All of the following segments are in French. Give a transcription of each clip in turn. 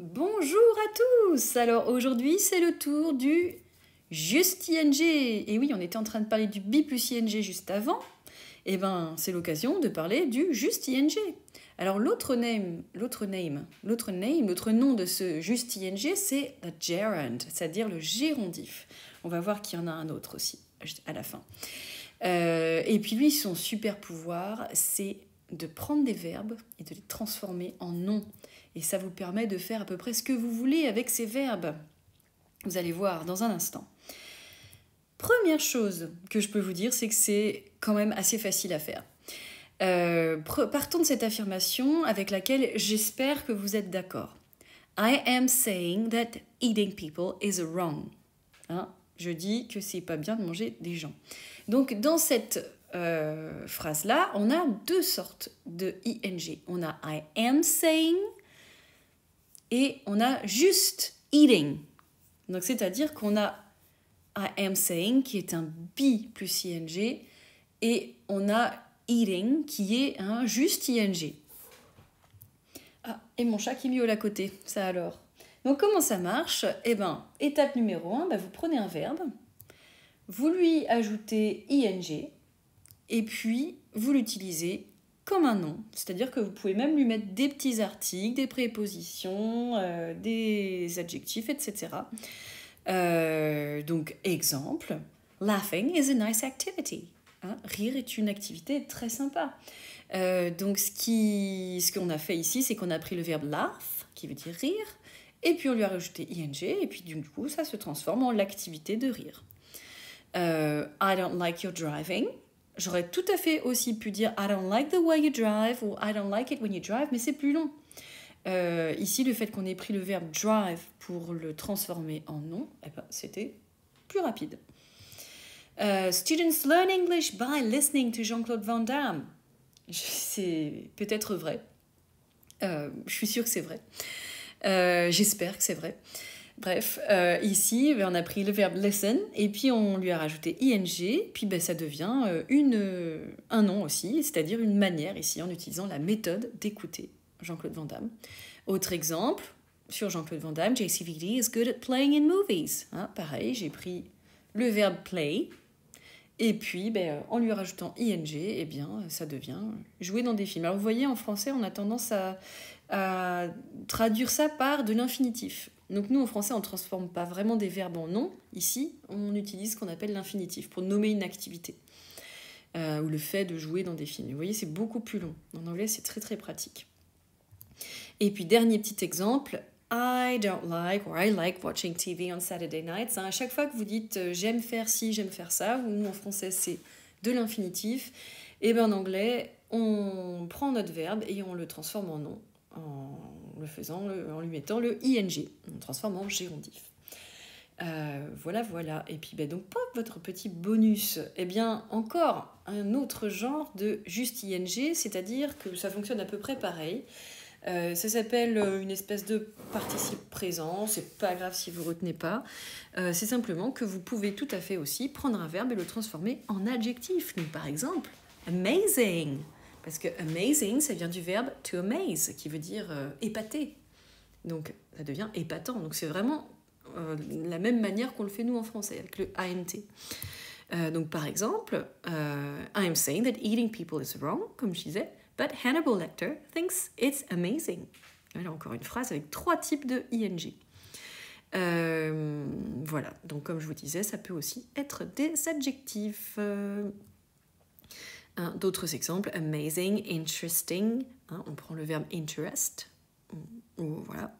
Bonjour à tous. Alors aujourd'hui c'est le tour du juste ing. Et oui, on était en train de parler du be plus ing juste avant. Et ben c'est l'occasion de parler du juste ing. Alors l'autre nom de ce juste ing, c'est the gerund, c'est-à-dire le gérondif. On va voir qu'il y en a un autre aussi à la fin. Et puis lui, son super pouvoir, c'est de prendre des verbes et de les transformer en noms. Et ça vous permet de faire à peu près ce que vous voulez avec ces verbes. Vous allez voir dans un instant. Première chose que je peux vous dire, c'est que c'est quand même assez facile à faire. Partons de cette affirmation avec laquelle j'espère que vous êtes d'accord. I am saying that eating people is wrong. Hein, je dis que c'est pas bien de manger des gens. Donc dans cette phrase-là, on a deux sortes de ing. On a I am saying et on a juste eating. Donc c'est-à-dire qu'on a I am saying qui est un be plus ing et on a eating qui est un juste ing. Ah, et mon chat qui miaule à côté, ça alors. Donc comment ça marche? Eh bien, étape numéro 1, vous prenez un verbe, vous lui ajoutez ing, et puis vous l'utilisez comme un nom. C'est-à-dire que vous pouvez même lui mettre des petits articles, des prépositions, des adjectifs, etc. Donc, exemple, laughing is a nice activity. Hein, rire est une activité très sympa. Donc, ce qu'on a fait ici, c'est qu'on a pris le verbe laugh, qui veut dire rire, et puis on lui a rajouté ing, et puis du coup, ça se transforme en l'activité de rire. I don't like your driving. J'aurais tout à fait aussi pu dire I don't like the way you drive ou I don't like it when you drive, mais c'est plus long. Ici, le fait qu'on ait pris le verbe drive pour le transformer en nom, c'était plus rapide. Students learn English by listening to Jean-Claude Van Damme. C'est peut-être vrai. Je suis sûre que c'est vrai. J'espère que c'est vrai. Bref, ici, on a pris le verbe listen et puis on lui a rajouté ing, puis ça devient un nom aussi, c'est-à-dire une manière ici en utilisant la méthode d'écouter Jean-Claude Van Damme. Autre exemple, sur Jean-Claude Van Damme, JCVD is good at playing in movies. Hein, pareil, j'ai pris le verbe play et puis en lui rajoutant ing, ça devient jouer dans des films. Alors vous voyez, en français, on a tendance à traduire ça par de l'infinitif. Donc nous, en français, on ne transforme pas vraiment des verbes en noms. Ici, on utilise ce qu'on appelle l'infinitif pour nommer une activité. Ou le fait de jouer dans des films. Vous voyez, c'est beaucoup plus long. En anglais, c'est très très pratique. Et puis, dernier petit exemple, I don't like or I like watching TV on Saturday nights. À chaque fois que vous dites j'aime faire ci, j'aime faire ça, ou en français, c'est de l'infinitif, et en anglais, on prend notre verbe et on le transforme en nom. En lui mettant le ing, on transforme en gérondif. Voilà. Et puis donc pour votre petit bonus, encore un autre genre de juste ing, c'est-à-dire que ça fonctionne à peu près pareil. Ça s'appelle une espèce de participe présent, c'est pas grave si vous retenez pas. C'est simplement que vous pouvez tout à fait aussi prendre un verbe et le transformer en adjectif. Donc par exemple, amazing. Parce que amazing, ça vient du verbe to amaze, qui veut dire épater. Donc, ça devient épatant. Donc, c'est vraiment la même manière qu'on le fait nous en français, avec le ANT. Donc, par exemple, I am saying that eating people is wrong, comme je disais, but Hannibal Lecter thinks it's amazing. Là, encore une phrase avec 3 types de ing. Voilà. Donc, comme je vous disais, ça peut aussi être des adjectifs. D'autres exemples, amazing, interesting, on prend le verbe interest, voilà,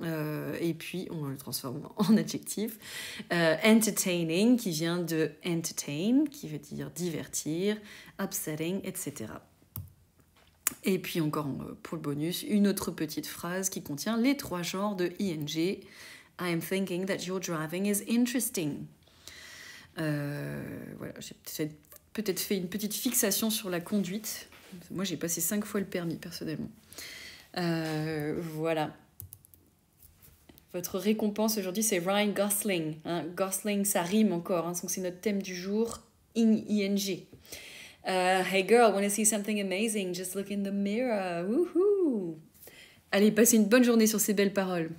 et puis on le transforme en adjectif. Entertaining, qui vient de entertain, qui veut dire divertir, upsetting, etc. Et puis encore pour le bonus, une autre petite phrase qui contient les 3 genres de ing. I am thinking that your driving is interesting. Voilà, j'ai peut-être fait une petite fixation sur la conduite. Moi, j'ai passé 5 fois le permis, personnellement. Voilà. Votre récompense aujourd'hui, c'est Ryan Gosling. Gosling, ça rime encore, donc c'est notre thème du jour, ing. Hey girl, wanna see something amazing? Just look in the mirror. Woohoo! Allez, passez une bonne journée sur ces belles paroles.